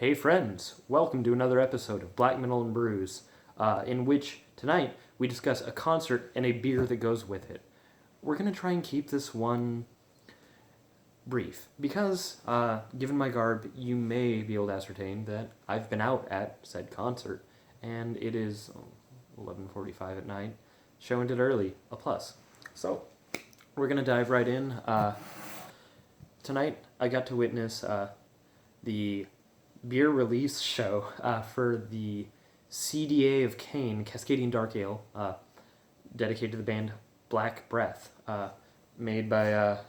Hey friends, welcome to another episode of Black Metal and Brews, in which tonight we discuss a concert and a beer that goes with it. We're going to try and keep this one brief, because, given my garb, you may be able to ascertain that I've been out at said concert, and it is 11:45 at night, show ended early, a plus. So, we're going to dive right in. Tonight, I got to witness the beer release show for the CDA of Cain, Cascadian Dark Ale, dedicated to the band Black Breath, made by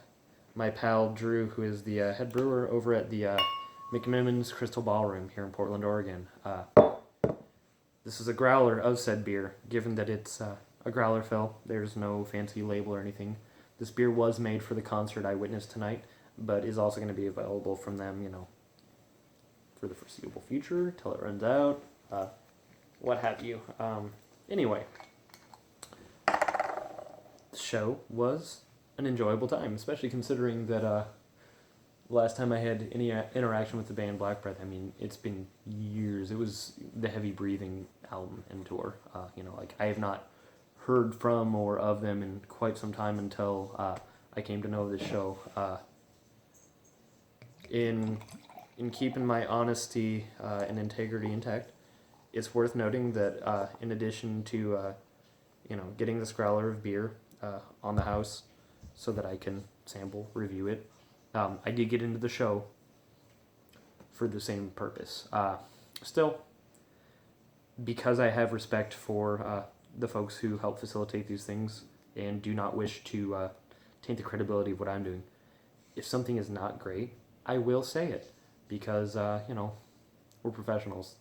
my pal Drew, who is the head brewer over at the McMinnon's Crystal Ballroom here in Portland, Oregon. This is a growler of said beer, given that it's a growler fill. There's no fancy label or anything. This beer was made for the concert I witnessed tonight, but is also going to be available from them, for the foreseeable future, till it runs out, what have you. Anyway, the show was an enjoyable time, especially considering that last time I had any interaction with the band Black Breath, it's been years. It was the Heavy Breathing album and tour. I have not heard from or of them in quite some time until I came to know this show. In keeping my honesty and integrity intact, it's worth noting that in addition to getting this growler of beer on the house so that I can sample, review it, I did get into the show for the same purpose. Still, because I have respect for the folks who help facilitate these things and do not wish to taint the credibility of what I'm doing, if something is not great, I will say it. Because, we're professionals.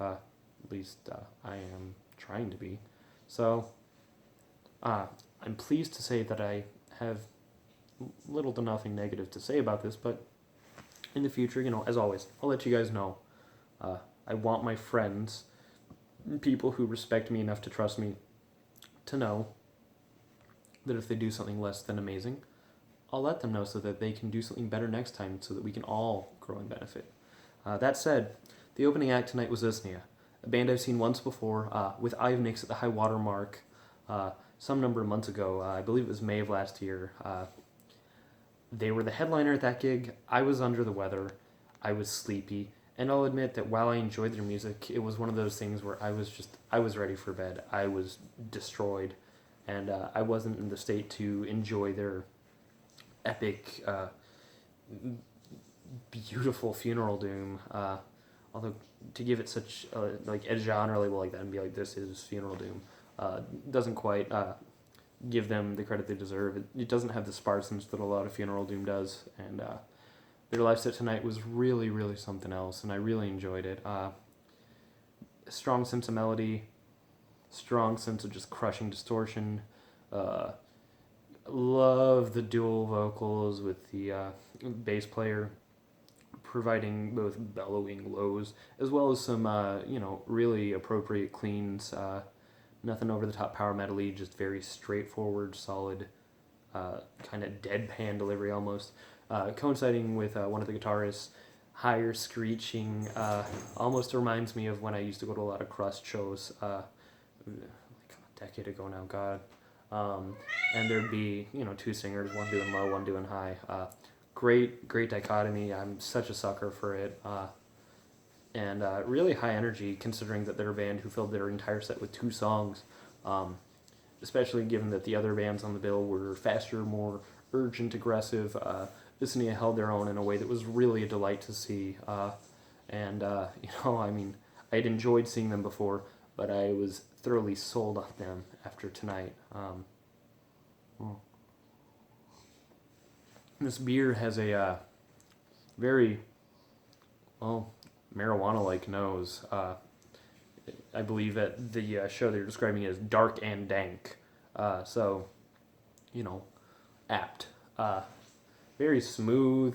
At least I am trying to be. So, I'm pleased to say that I have little to nothing negative to say about this, but in the future, as always, I'll let you guys know. I want my friends, people who respect me enough to trust me, to know that if they do something less than amazing, I'll let them know so that they can do something better next time so that we can all grow and benefit. That said, the opening act tonight was Usnea, a band I've seen once before with Ivnix at the high water mark some number of months ago. I believe it was May of last year. They were the headliner at that gig. I was under the weather. I was sleepy. And I'll admit that while I enjoyed their music, it was one of those things where I was ready for bed. I was destroyed. And I wasn't in the state to enjoy their epic, beautiful funeral doom. Although to give it such a genre label like that and be like, this is funeral doom, doesn't quite give them the credit they deserve. It doesn't have the sparseness that a lot of funeral doom does. And their live set tonight was really, really something else, and I really enjoyed it. A strong sense of melody, strong sense of just crushing distortion. Love the dual vocals with the bass player providing both bellowing lows as well as some really appropriate cleans. Nothing over the top power metal-y, just very straightforward, solid, kind of deadpan delivery almost. Coinciding with one of the guitarists, higher screeching, almost reminds me of when I used to go to a lot of crust shows like a decade ago now, God. And there'd be, two singers, one doing low, one doing high. Great dichotomy. I'm such a sucker for it. And really high energy, considering that they're a band who filled their entire set with 2 songs. Especially given that the other bands on the bill were faster, more urgent, aggressive. Usnea held their own in a way that was really a delight to see. I'd enjoyed seeing them before, but I was thoroughly sold on them after tonight. This beer has a very, marijuana-like nose. I believe at the show they're describing it as dark and dank. Apt. Very smooth.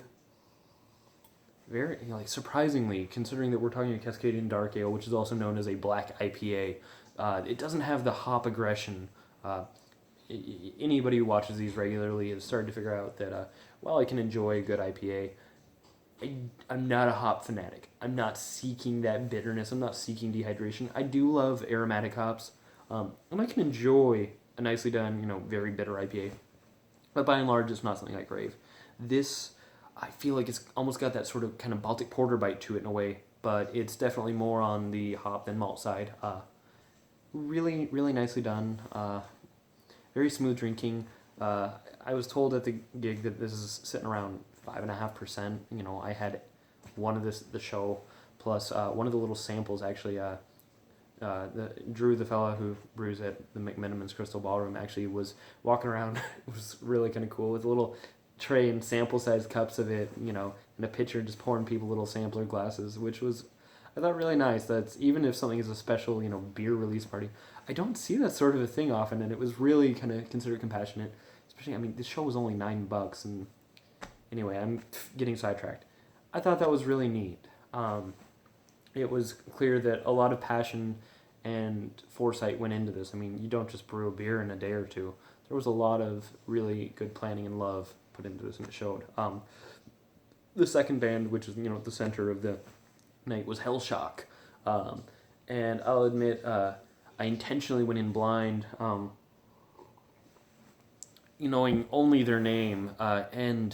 Very, surprisingly, considering that we're talking a Cascadian Dark Ale, which is also known as a black IPA, it doesn't have the hop aggression. Anybody who watches these regularly has started to figure out that, while I can enjoy a good IPA, I'm not a hop fanatic. I'm not seeking that bitterness. I'm not seeking dehydration. I do love aromatic hops, and I can enjoy a nicely done, very bitter IPA. But by and large, it's not something I crave. This, I feel like it's almost got that sort of kind of Baltic Porter bite to it in a way, but it's definitely more on the hop than malt side. Really, really nicely done. Very smooth drinking. I was told at the gig that this is sitting around 5.5%. I had one of the show plus one of the little samples actually. Drew, the fella who brews at the McMenamins Crystal Ballroom, actually was walking around. It was really kind of cool with a little tray and sample sized cups of it, and a pitcher, just pouring people little sampler glasses, which was, I thought, really nice. That's even if something is a special, beer release party, I don't see that sort of a thing often, and it was really kind of considered compassionate. Especially, the show was only $9, and anyway, I'm getting sidetracked. I thought that was really neat. It was clear that a lot of passion and foresight went into this. You don't just brew a beer in a day or two. There was a lot of really good planning and love put into this, and it showed. The second band, which is at the center of the night, was Hellshock, and I'll admit I intentionally went in blind, knowing only their name, and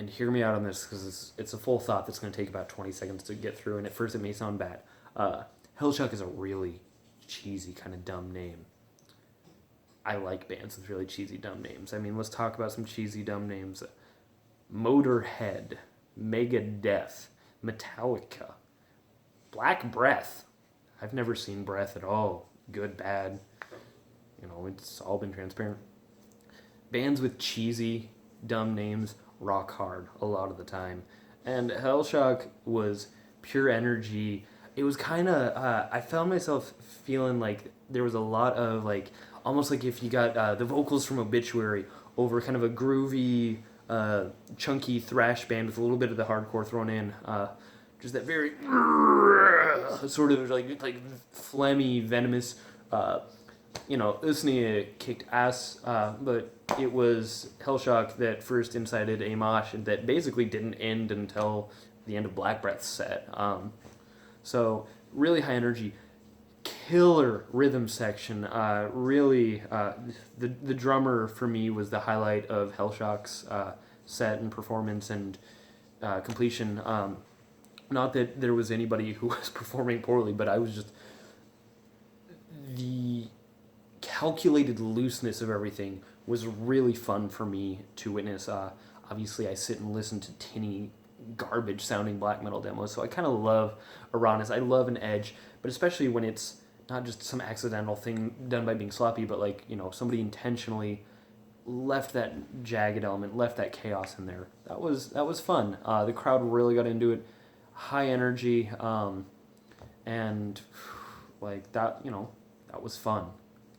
hear me out on this, because it's a full thought that's going to take about 20 seconds to get through, and at first it may sound bad. Hellshock is a really cheesy, kind of dumb name. I like bands with really cheesy, dumb names. Let's talk about some cheesy, dumb names. Motorhead, Megadeth, Metallica, Black Breath. I've never seen Breath at all. Good, bad. It's all been transparent. Bands with cheesy, dumb names rock hard a lot of the time. And Hellshock was pure energy. It was kind of, I found myself feeling like there was a lot of, almost like if you got the vocals from Obituary over kind of a groovy, chunky thrash band with a little bit of the hardcore thrown in. Just that very sort of like phlegmy, venomous. Usnea kicked ass, but it was Hellshock that first incited a mosh that basically didn't end until the end of Black Breath's set. So really high energy, killer rhythm section. Really, the drummer for me was the highlight of Hellshock's set and performance and completion. Not that there was anybody who was performing poorly, but I was just the calculated looseness of everything was really fun for me to witness. Obviously, I sit and listen to tinny, garbage-sounding black metal demos, so I kind of love a rawness. I love an edge, but especially when it's not just some accidental thing done by being sloppy, but somebody intentionally left that jagged element, left that chaos in there. That was fun. The crowd really got into it. High energy, and that was fun.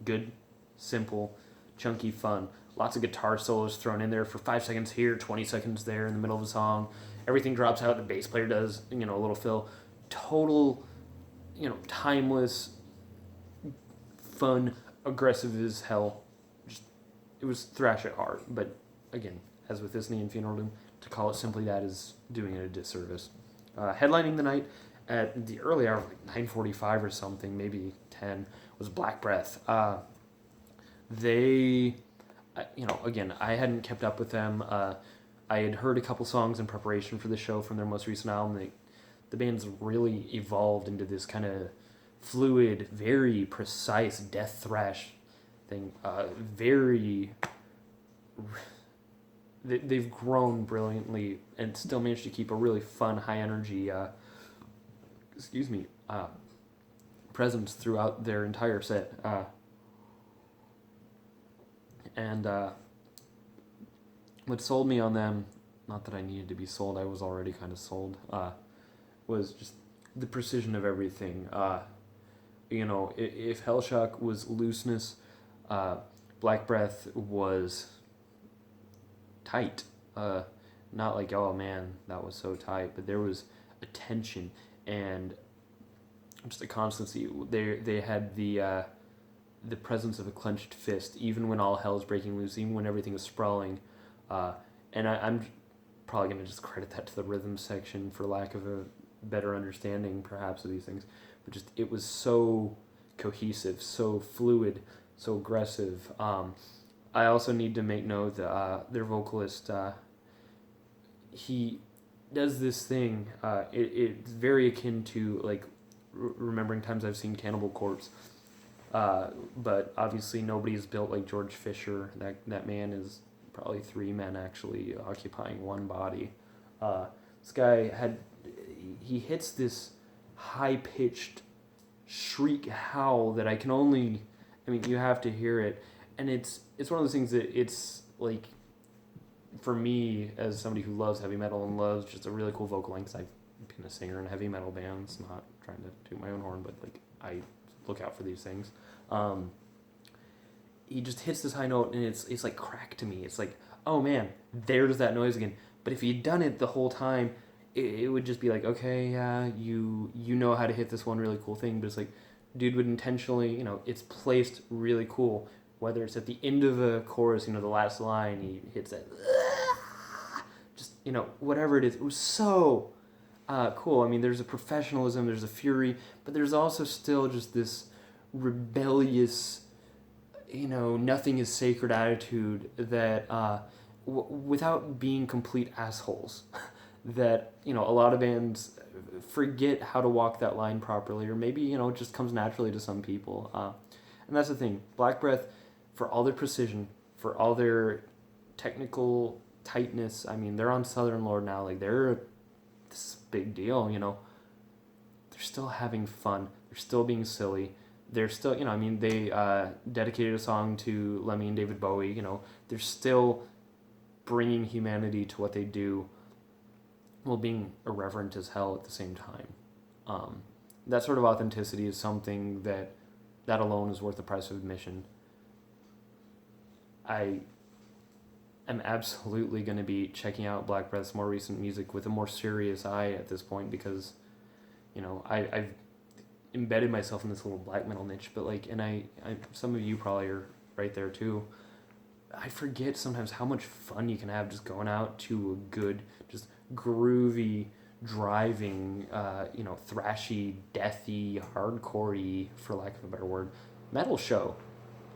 Good, simple, chunky fun. Lots of guitar solos thrown in there for 5 seconds here, 20 seconds there in the middle of a song. Everything drops out. The bass player does, a little fill. Total, timeless, fun, aggressive as hell. It was thrash at heart. But again, as with Usnea and Funeral Doom, to call it simply that is doing it a disservice. Headlining the night at the early hour, 9:45 or something, maybe 10, was Black Breath. They, again, I hadn't kept up with them. I had heard a couple songs in preparation for the show from their most recent album. The band's really evolved into this kind of fluid, very precise death thrash thing. They've grown brilliantly and still managed to keep a really fun, high energy, presence throughout their entire set. And what sold me on them, not that I needed to be sold, I was already kind of sold, was just the precision of everything. If Hellshock was looseness, Black Breath was tight. Not like, oh man, that was so tight, but there was a tension and just a constancy. They had the presence of a clenched fist, even when all hell's breaking loose, even when everything is sprawling. And I'm probably going to just credit that to the rhythm section for lack of a better understanding, perhaps, of these things. But just, it was so cohesive, so fluid, so aggressive. I also need to make note that their vocalist, he does this thing. It's very akin to, like, remembering times I've seen Cannibal Corpse. But obviously nobody's built like George Fisher. That man is probably 3 men actually occupying one body. This guy he hits this high-pitched shriek howl that I can only, I mean, you have to hear it. And it's one of those things that it's like, for me, as somebody who loves heavy metal and loves just a really cool vocal line, because I've been a singer in heavy metal bands, not trying to toot my own horn, but like, I look out for these things. He just hits this high note, and it's like crack to me. It's like, oh man, there's that noise again. But if he'd done it the whole time, it would just be like, okay, yeah, you know how to hit this one really cool thing, but it's like, dude would intentionally, it's placed really cool. Whether it's at the end of a chorus, the last line, he hits that, just, whatever it is. It was so cool. I mean, there's a professionalism, there's a fury, but there's also still just this rebellious, nothing is sacred attitude that, without being complete assholes, that, a lot of bands forget how to walk that line properly, or maybe, it just comes naturally to some people. And that's the thing. Black Breath, for all their precision, for all their technical tightness, I mean, they're on Southern Lord now, like, this big deal, they're still having fun, they're still being silly, they're still, they dedicated a song to Lemmy and David Bowie, they're still bringing humanity to what they do, while being irreverent as hell at the same time. That sort of authenticity is something that alone is worth the price of admission. I am absolutely going to be checking out Black Breath's more recent music with a more serious eye at this point, because, I've embedded myself in this little black metal niche, but like, and I some of you probably are right there too. I forget sometimes how much fun you can have just going out to a good, just groovy, driving, thrashy, deathy, hardcorey, for lack of a better word, metal show.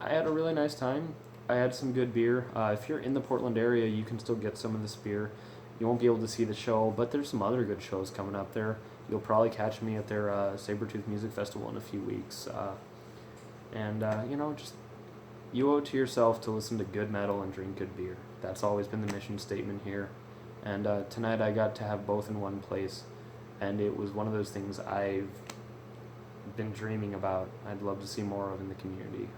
I had a really nice time. I had some good beer. If you're in the Portland area, you can still get some of this beer. You won't be able to see the show, but there's some other good shows coming up there. You'll probably catch me at their Sabretooth Music Festival in a few weeks. Just, you owe it to yourself to listen to good metal and drink good beer. That's always been the mission statement here. And tonight I got to have both in one place. And it was one of those things I've been dreaming about. I'd love to see more of in the community.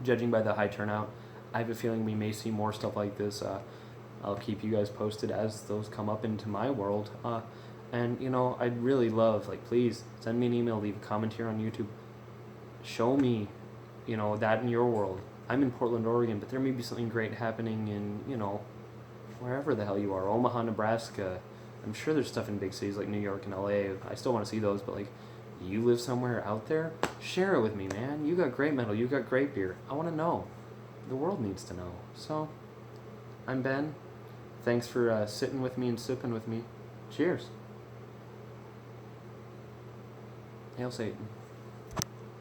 Judging by the high turnout, I have a feeling we may see more stuff like this. I'll keep you guys posted as those come up into my world. And, I'd really love, please send me an email, leave a comment here on YouTube. Show me, that in your world. I'm in Portland, Oregon, but there may be something great happening in, wherever the hell you are. Omaha, Nebraska. I'm sure there's stuff in big cities like New York and LA. I still want to see those, but, you live somewhere out there? Share it with me, man. You got great metal. You got great beer. I want to know. The world needs to know. So, I'm Ben. Thanks for sitting with me and sipping with me. Cheers. Hail Satan.